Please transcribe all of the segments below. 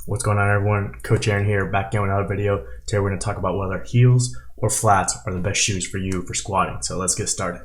What's going on, everyone? Coach Aaron here, back again with another video. Today we're going to talk about whether heels or flats are the best shoes for you for squatting. So let's get started.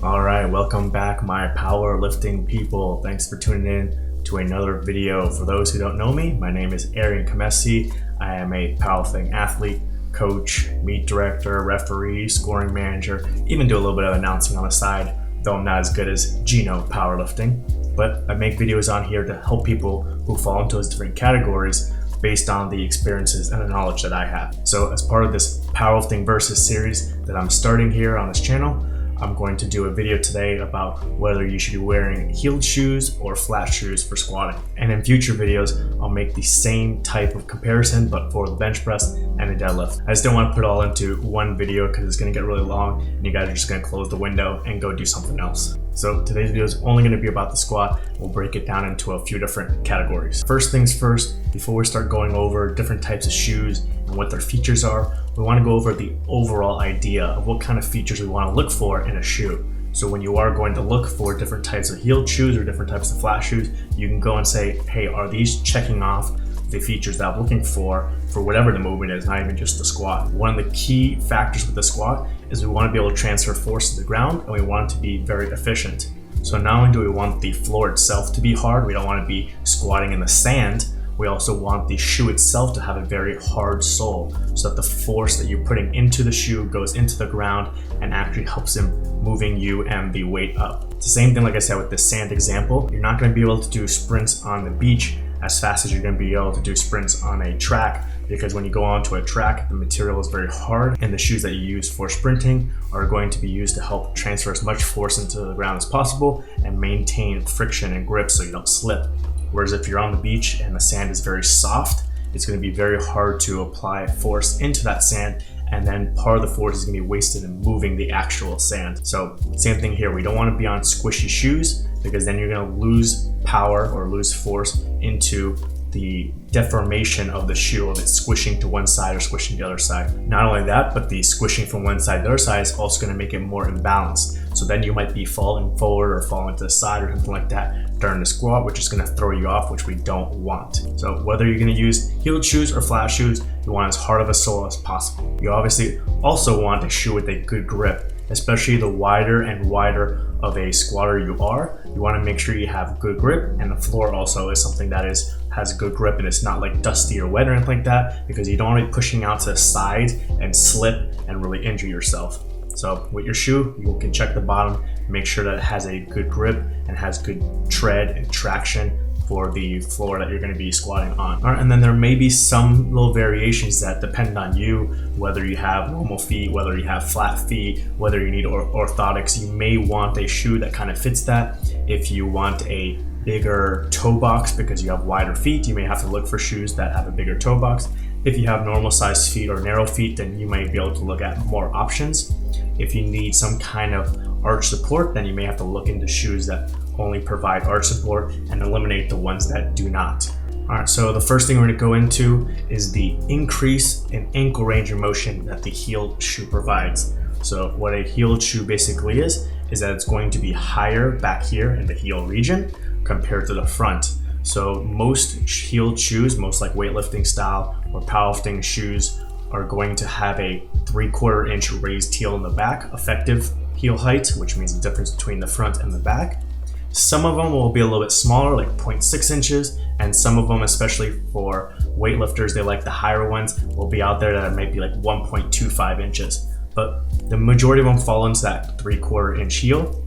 Alright, welcome back my powerlifting people. Thanks for tuning in to another video. For those who don't know me, my name is Venmo Khamesi. I am a powerlifting athlete, coach, meet director, referee, scoring manager, even do a little bit of announcing on the side, though I'm not as good as Gino powerlifting. But I make videos on here to help people who fall into those different categories based on the experiences and the knowledge that I have. So as part of this Powerlifting Versus series that I'm starting here on this channel, I'm going to do a video today about whether you should be wearing heeled shoes or flat shoes for squatting. And in future videos, I'll make the same type of comparison, but for the bench press and the deadlift. I just don't want to put it all into one video because it's going to get really long and you guys are just going to close the window and go do something else. So today's video is only going to be about the squat. We'll break it down into a few different categories. First things first, before we start going over different types of shoes and what their features are, we want to go over the overall idea of what kind of features we want to look for in a shoe. So when you are going to look for different types of heeled shoes or different types of flat shoes, you can go and say, hey, are these checking off the features that I'm looking for whatever the movement is, not even just the squat. One of the key factors with the squat is we want to be able to transfer force to the ground, and we want it to be very efficient. So not only do we want the floor itself to be hard, we don't want to be squatting in the sand, we also want the shoe itself to have a very hard sole so that the force that you're putting into the shoe goes into the ground and actually helps in moving you and the weight up. It's the same thing like I said with the sand example. You're not going to be able to do sprints on the beach as fast as you're going to be able to do sprints on a track, because when you go onto a track, the material is very hard and the shoes that you use for sprinting are going to be used to help transfer as much force into the ground as possible and maintain friction and grip so you don't slip. Whereas if you're on the beach and the sand is very soft, it's going to be very hard to apply force into that sand, and then part of the force is going to be wasted in moving the actual sand. So same thing here, we don't want to be on squishy shoes because then you're going to lose power or lose force into the deformation of the shoe, of it squishing to one side or squishing the other side. Not only that, but the squishing from one side to the other side is also going to make it more imbalanced. So then you might be falling forward or falling to the side or something like that during the squat, which is going to throw you off, which we don't want. So whether you're going to use heeled shoes or flat shoes, you want as hard of a sole as possible. You obviously also want a shoe with a good grip, especially the wider and wider of a squatter you are. You want to make sure you have good grip, and the floor also is something that has good grip and it's not like dusty or wet or anything like that, because you don't want to be pushing out to the side and slip and really injure yourself. So with your shoe, you can check the bottom, make sure that it has a good grip and has good tread and traction for the floor that you're going to be squatting on. All right, and then there may be some little variations that depend on you, whether you have normal feet, whether you have flat feet, whether you need orthotics. You may want a shoe that kind of fits that. If you want a bigger toe box because you have wider feet, you may have to look for shoes that have a bigger toe box. If you have normal sized feet or narrow feet, then you might be able to look at more options. If you need some kind of arch support, then you may have to look into shoes that only provide arch support and eliminate the ones that do not. All right, so the first thing we're going to go into is the increase in ankle range of motion that the heeled shoe provides. So what a heeled shoe basically is that it's going to be higher back here in the heel region compared to the front. So most heeled shoes, most like weightlifting style or powerlifting shoes, are going to have a 3/4 inch raised heel in the back, effective heel height, which means the difference between the front and the back. Some of them will be a little bit smaller, like 0.6 inches, and some of them, especially for weightlifters, they like the higher ones, will be out there that might be like 1.25 inches. But the majority of them fall into that 3/4 inch heel.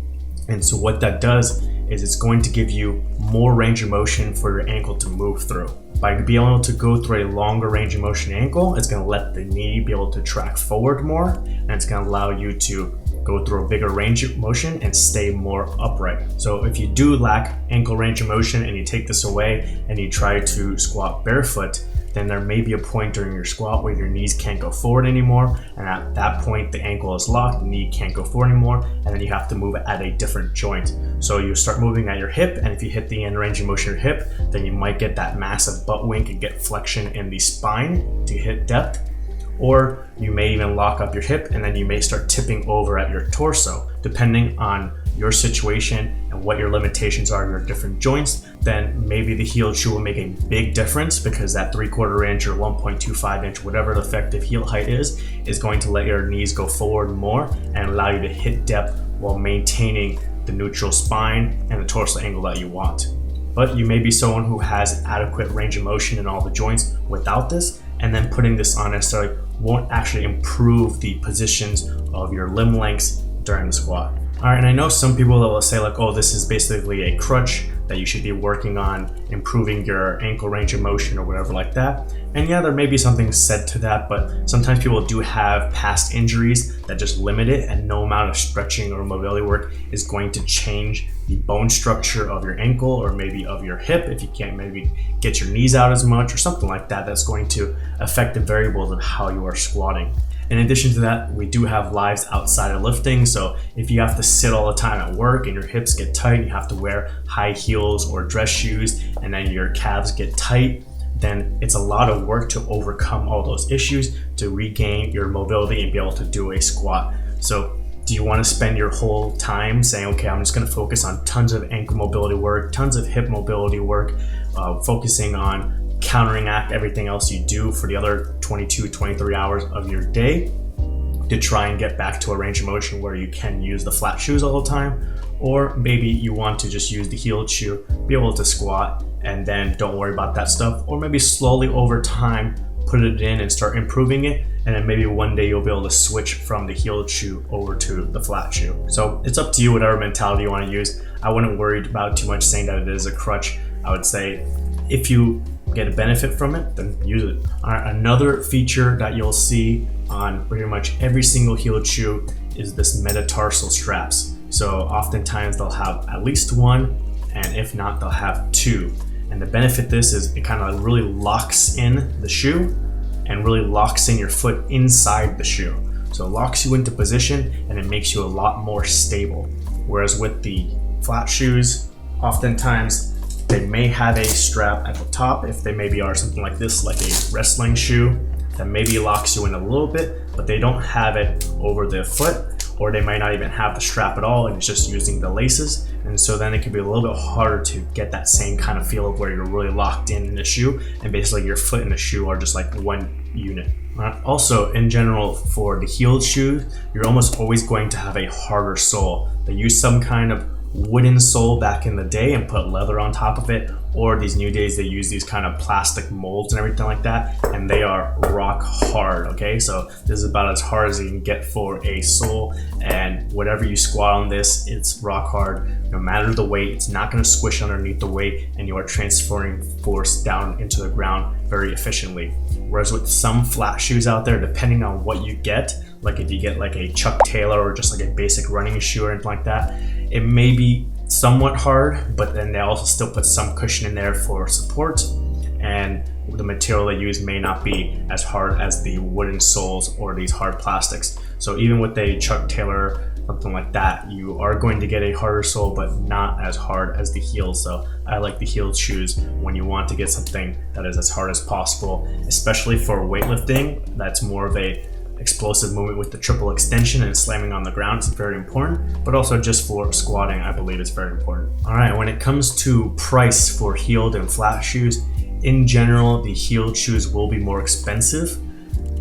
And so what that does is it's going to give you more range of motion for your ankle to move through. By being able to go through a longer range of motion ankle, it's going to let the knee be able to track forward more, and it's going to allow you to go through a bigger range of motion and stay more upright. So if you do lack ankle range of motion and you take this away and you try to squat barefoot, then there may be a point during your squat where your knees can't go forward anymore, and at that point the ankle is locked, the knee can't go forward anymore, and then you have to move at a different joint. So you start moving at your hip, and if you hit the end range of motion of your hip, then you might get that massive butt wink and get flexion in the spine to hit depth. or you may even lock up your hip and then you may start tipping over at your torso. Depending on your situation and what your limitations are in your different joints, then maybe the heeled shoe will make a big difference, because that 3/4 inch or 1.25 inch, whatever the effective heel height is going to let your knees go forward more and allow you to hit depth while maintaining the neutral spine and the torso angle that you want. But you may be someone who has adequate range of motion in all the joints without this, and then putting this on necessarily won't actually improve the positions of your limb lengths during the squat. All right, and I know some people that will say like, oh, this is basically a crutch that you should be working on improving your ankle range of motion or whatever like that. And yeah, there may be something said to that, but sometimes people do have past injuries that just limit it, and no amount of stretching or mobility work is going to change the bone structure of your ankle or maybe of your hip if you can't maybe get your knees out as much or something like that. That's going to affect the variables of how you are squatting. In addition to that, we do have lives outside of lifting. So if you have to sit all the time at work and your hips get tight, you have to wear high heels or dress shoes, and then your calves get tight, then it's a lot of work to overcome all those issues to regain your mobility and be able to do a squat. So do you want to spend your whole time saying, okay, I'm just going to focus on tons of ankle mobility work, tons of hip mobility work, focusing on counteract everything else you do for the other 22, 23 hours of your day to try and get back to a range of motion where you can use the flat shoes all the time? Or maybe you want to just use the heeled shoe, be able to squat, and then don't worry about that stuff. Or maybe slowly over time, put it in and start improving it. And then maybe one day you'll be able to switch from the heeled shoe over to the flat shoe. So it's up to you, whatever mentality you want to use. I wouldn't worry about too much saying that it is a crutch. I would say if you get a benefit from it, then use it. All right, another feature that you'll see on pretty much every single heeled shoe is this metatarsal straps. So oftentimes they'll have at least one, and if not, they'll have two. And the benefit this is it kind of really locks in the shoe and really locks in your foot inside the shoe. So it locks you into position and it makes you a lot more stable. Whereas with the flat shoes, oftentimes they may have a strap at the top if they maybe are something like this, like a wrestling shoe that maybe locks you in a little bit, but they don't have it over the foot, or they might not even have the strap at all and it's just using the laces. And so then it can be a little bit harder to get that same kind of feel of where you're really locked in the shoe and basically your foot and the shoe are just like one unit. Also, in general, for the heeled shoes, you're almost always going to have a harder sole. They use some kind of wooden sole back in the day and put leather on top of it, or these new days they use these kind of plastic molds and everything like that, and they are rock hard. Okay, so this is about as hard as you can get for a sole, and whatever you squat on this, it's rock hard. No matter the weight, it's not going to squish underneath the weight, and you are transferring force down into the ground very efficiently. Whereas with some flat shoes out there, depending on what you get, like if you get like a Chuck Taylor or just like a basic running shoe or anything like that, it may be somewhat hard, but then they also still put some cushion in there for support, and the material they use may not be as hard as the wooden soles or these hard plastics. So even with a Chuck Taylor, something like that, you are going to get a harder sole, but not as hard as the heels. So I like the heeled shoes when you want to get something that is as hard as possible, especially for weightlifting. That's more of a explosive movement with the triple extension and slamming on the ground is very important, but also just for squatting, I believe it's very important. All right, when it comes to price for heeled and flat shoes, in general, the heeled shoes will be more expensive.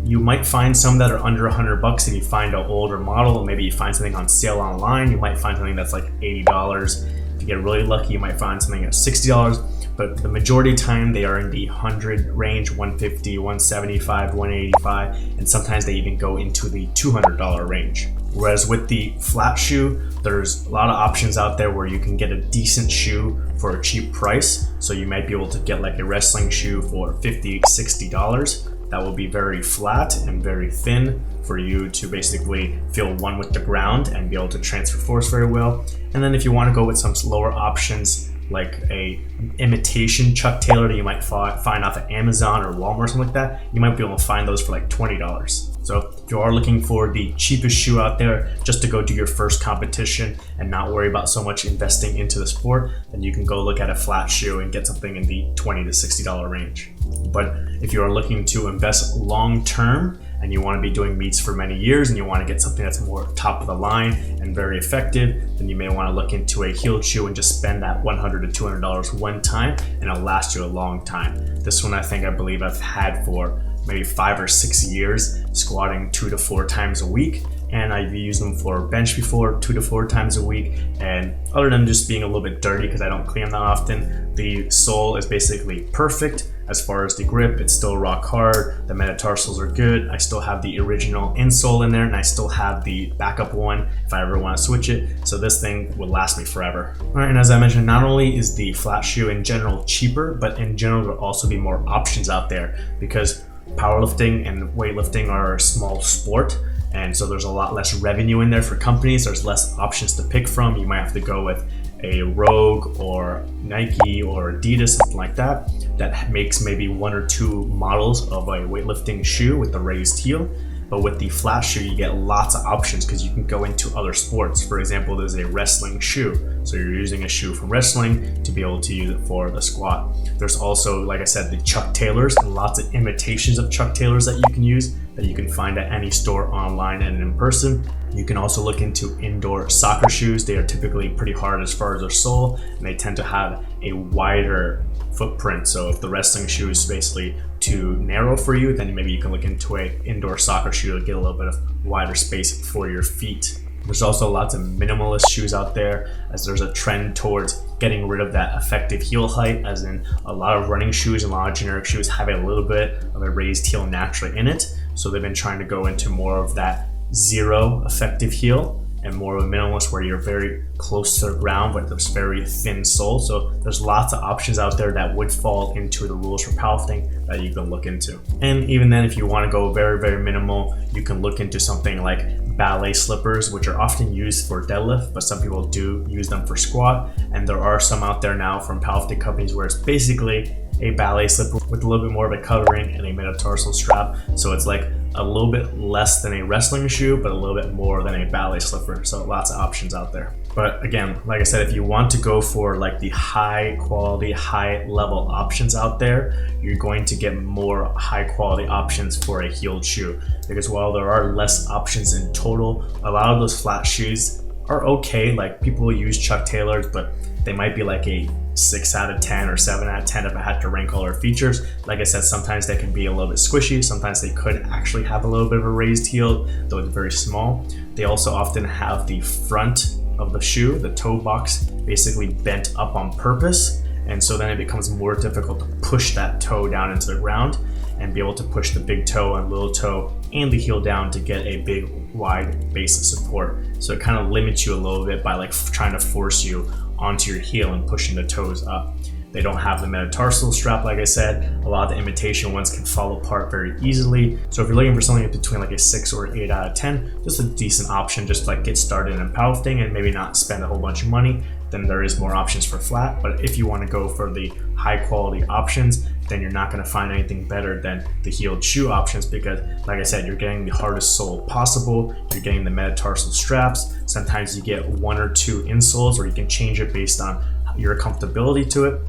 You might find some that are under $100 if you find an older model, or maybe you find something on sale online. You might find something that's like $80. If you get really lucky, you might find something at $60, but the majority of the time they are in the 100 range, 150, 175, 185, and sometimes they even go into the $200 range. Whereas with the flat shoe, there's a lot of options out there where you can get a decent shoe for a cheap price. So you might be able to get like a wrestling shoe for $50, $60. That will be very flat and very thin for you to basically feel one with the ground and be able to transfer force very well. And then if you want to go with some lower options, like a imitation Chuck Taylor that you might find off of Amazon or Walmart or something like that, you might be able to find those for like $20. So if you are looking for the cheapest shoe out there just to go do your first competition and not worry about so much investing into the sport, then you can go look at a flat shoe and get something in the $20 to $60 range. But if you are looking to invest long term and you want to be doing meets for many years and you want to get something that's more top of the line and very effective, then you may want to look into a heeled shoe and just spend that $100 to $200 one time, and it'll last you a long time. This one I believe I've had for maybe 5 or 6 years, squatting 2 to 4 times a week. And I've used them for bench before 2 to 4 times a week. And other than just being a little bit dirty because I don't clean them that often, the sole is basically perfect. As far as the grip, it's still rock hard. The metatarsals are good. I still have the original insole in there, and I still have the backup one if I ever want to switch it. So this thing will last me forever. All right, and as I mentioned, not only is the flat shoe in general cheaper, but in general there'll also be more options out there, because powerlifting and weightlifting are a small sport. And so there's a lot less revenue in there for companies. There's less options to pick from. You might have to go with a Rogue or Nike or Adidas, something like that, that makes maybe 1 or 2 models of a weightlifting shoe with the raised heel. But with the flat shoe, you get lots of options because you can go into other sports. For example, there's a wrestling shoe. So you're using a shoe from wrestling to be able to use it for the squat. There's also, like I said, the Chuck Taylors and lots of imitations of Chuck Taylors that you can use that you can find at any store online and in person. You can also look into indoor soccer shoes. They are typically pretty hard as far as their sole, and they tend to have a wider footprint. So if the wrestling shoe is basically too narrow for you, then maybe you can look into an indoor soccer shoe to get a little bit of wider space for your feet. There's also lots of minimalist shoes out there, as there's a trend towards getting rid of that effective heel height, as in a lot of running shoes and a lot of generic shoes have a little bit of a raised heel naturally in it. So they've been trying to go into more of that zero effective heel and more of a minimalist where you're very close to the ground but there's very thin sole. So there's lots of options out there that would fall into the rules for powerlifting that you can look into. And even then, if you want to go very, very minimal, you can look into something like ballet slippers, which are often used for deadlift, but some people do use them for squat. And there are some out there now from powerlifting companies where it's basically a ballet slipper with a little bit more of a covering and a metatarsal strap. So it's like a little bit less than a wrestling shoe, but a little bit more than a ballet slipper. So lots of options out there. But again, like I said, if you want to go for like the high quality, high level options out there, you're going to get more high quality options for a heeled shoe. Because while there are less options in total, a lot of those flat shoes are okay. Like people will use Chuck Taylors, but they might be like a 6 out of 10 or 7 out of 10 if I had to rank all their features. Like I said, sometimes they can be a little bit squishy. Sometimes they could actually have a little bit of a raised heel, though it's very small. They also often have the front of the shoe, the toe box, basically bent up on purpose. And so then it becomes more difficult to push that toe down into the ground and be able to push the big toe and little toe and the heel down to get a big wide base of support. So it kind of limits you a little bit by like trying to force you onto your heel and pushing the toes up. They don't have the metatarsal strap, like I said. A lot of the imitation ones can fall apart very easily. So if you're looking for something between like a 6 or 8 out of 10, just a decent option, just to like get started in powerlifting and maybe not spend a whole bunch of money, then there is more options for flat. But if you want to go for the high quality options, then you're not going to find anything better than the heeled shoe options, because like I said, you're getting the hardest sole possible. You're getting the metatarsal straps. Sometimes you get 1 or 2 insoles, or you can change it based on your comfortability to it.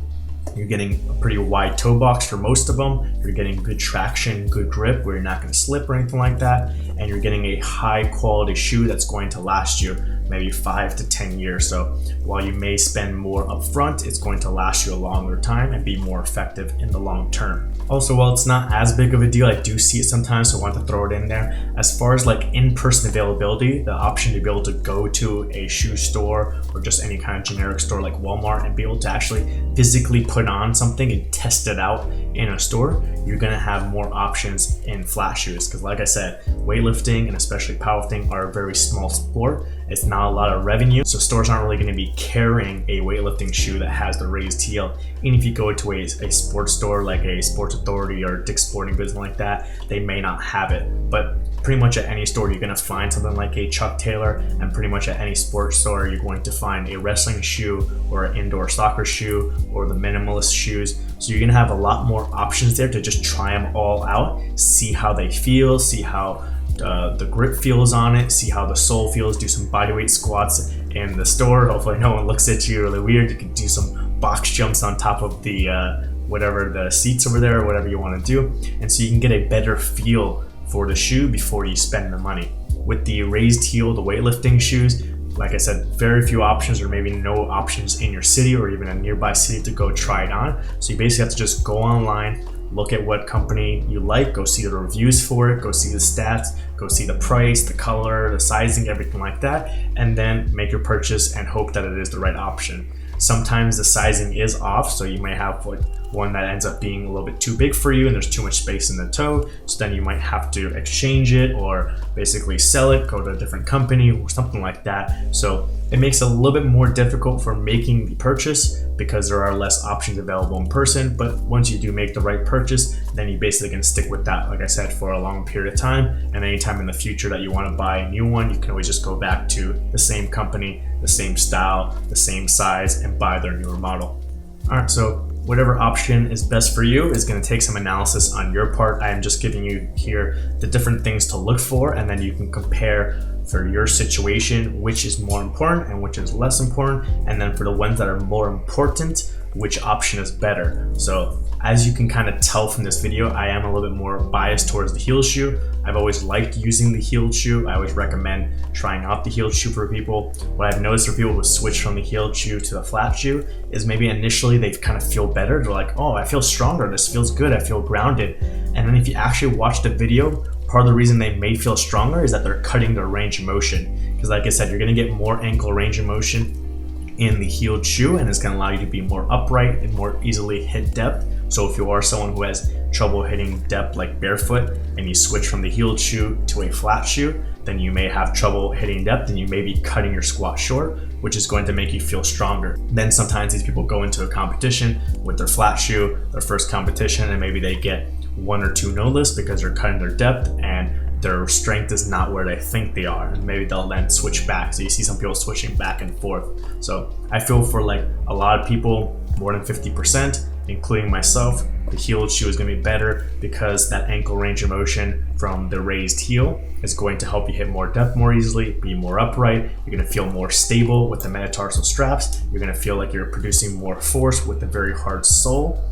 You're getting a pretty wide toe box for most of them. You're getting good traction, good grip where you're not going to slip or anything like that. And you're getting a high quality shoe that's going to last you maybe 5 to 10 years. So while you may spend more up front, it's going to last you a longer time and be more effective in the long term. Also, while it's not as big of a deal, I do see it sometimes, so I want to throw it in there. As far as like in-person availability, the option to be able to go to a shoe store or just any kind of generic store like Walmart and be able to actually physically put on something and test it out in a store, you're going to have more options in flat shoes. Because like I said, weightlifting and especially powerlifting are a very small sport. It's not a lot of revenue, so stores aren't really going to be carrying a weightlifting shoe that has the raised heel. And if you go to a sports store like a Sports Authority or Dick's Sporting Goods like that, they may not have it. But pretty much at any store you're going to find something like a Chuck Taylor, and pretty much at any sports store you're going to find a wrestling shoe or an indoor soccer shoe or the minimalist shoes. So you're going to have a lot more options there to just try them all out, see how they feel, see how the grip feels on it, see how the sole feels, do some bodyweight squats in the store. Hopefully no one looks at you really weird. You can do some box jumps on top of the whatever the seats over there or whatever you want to do, and so you can get a better feel for the shoe before you spend the money. With the raised heel, the weightlifting shoes, like I said, very few options or maybe no options in your city or even a nearby city to go try it on. So you basically have to just go online, look at what company you like, go see the reviews for it, go see the stats, go see the price, the color, the sizing, everything like that, and then make your purchase and hope that it is the right option. Sometimes the sizing is off, so you may have like one that ends up being a little bit too big for you and there's too much space in the toe, so then you might have to exchange it or basically sell it, go to a different company or something like that. So it makes it a little bit more difficult for making the purchase because there are less options available in person. But once you do make the right purchase, then you basically can stick with that, like I said, for a long period of time. And anytime in the future that you want to buy a new one, you can always just go back to the same company, the same style, the same size, and buy their newer model. All right, so whatever option is best for you is going to take some analysis on your part. I am just giving you here the different things to look for, and then you can compare for your situation which is more important and which is less important, and then for the ones that are more important, which option is better. So as you can kind of tell from this video, I am a little bit more biased towards the heel shoe. I've always liked using the heeled shoe. I always recommend trying out the heeled shoe for people. What I've noticed for people who switch from the heeled shoe to the flat shoe is maybe initially they kind of feel better. They're like, oh, I feel stronger, this feels good, I feel grounded. And then if you actually watch the video, part of the reason they may feel stronger is that they're cutting their range of motion. Because like I said, you're gonna get more ankle range of motion in the heeled shoe, and it's going to allow you to be more upright and more easily hit depth. So if you are someone who has trouble hitting depth like barefoot and you switch from the heeled shoe to a flat shoe, then you may have trouble hitting depth and you may be cutting your squat short, which is going to make you feel stronger. Then sometimes these people go into a competition with their flat shoe, their first competition, and maybe they get 1 or 2 no lifts because they're cutting their depth and their strength is not where they think they are, and maybe they'll then switch back. So you see some people switching back and forth. So I feel for like a lot of people, more than 50%, including myself, the heeled shoe is going to be better because that ankle range of motion from the raised heel is going to help you hit more depth more easily, be more upright. You're going to feel more stable with the metatarsal straps. You're going to feel like you're producing more force with the very hard sole.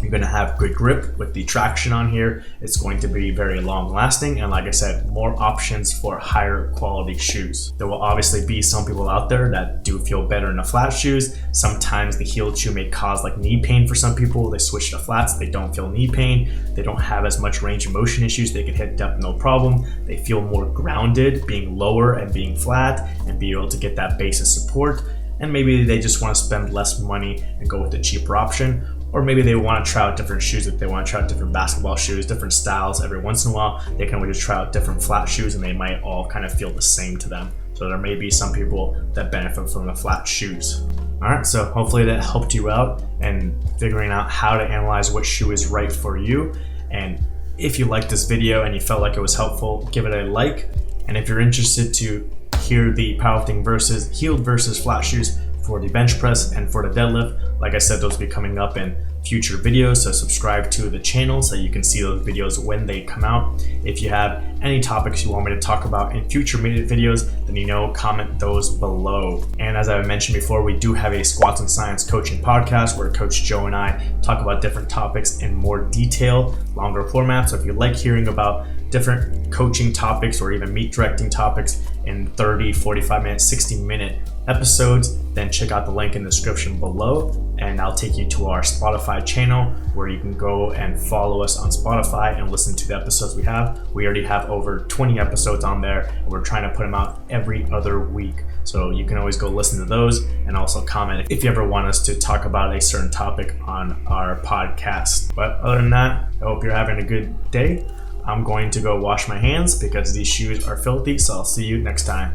You're going to have good grip with the traction on here. It's going to be very long lasting, and like I said, more options for higher quality shoes. There will obviously be some people out there that do feel better in the flat shoes. Sometimes the heeled shoe may cause like knee pain for some people. They switch to flats, they don't feel knee pain. They don't have as much range of motion issues. They can hit depth no problem. They feel more grounded being lower and being flat and be able to get that base of support. And maybe they just want to spend less money and go with the cheaper option. Or maybe they want to try out different shoes. If they want to try out different basketball shoes, different styles every once in a while, they can always try out different flat shoes and they might all kind of feel the same to them. So there may be some people that benefit from the flat shoes. All right, so hopefully that helped you out and figuring out how to analyze what shoe is right for you. And if you liked this video and you felt like it was helpful, give it a like. And if you're interested to hear the powerlifting versus heeled versus flat shoes for the bench press and for the deadlift, like I said, those will be coming up in future videos, so subscribe to the channel so you can see those videos when they come out. If you have any topics you want me to talk about in future videos, then comment those below. And as I mentioned before, we do have a Squats and Science coaching podcast where Coach Joe and I talk about different topics in more detail, longer format. So if you like hearing about different coaching topics or even meet directing topics in 30, 45 minute, 60-minute episodes, then check out the link in the description below, and I'll take you to our Spotify channel where you can go and follow us on Spotify and listen to the episodes we have. We already have over 20 episodes on there, and we're trying to put them out every other week. So you can always go listen to those and also comment if you ever want us to talk about a certain topic on our podcast. But other than that, I hope you're having a good day. I'm going to go wash my hands because these shoes are filthy, so I'll see you next time.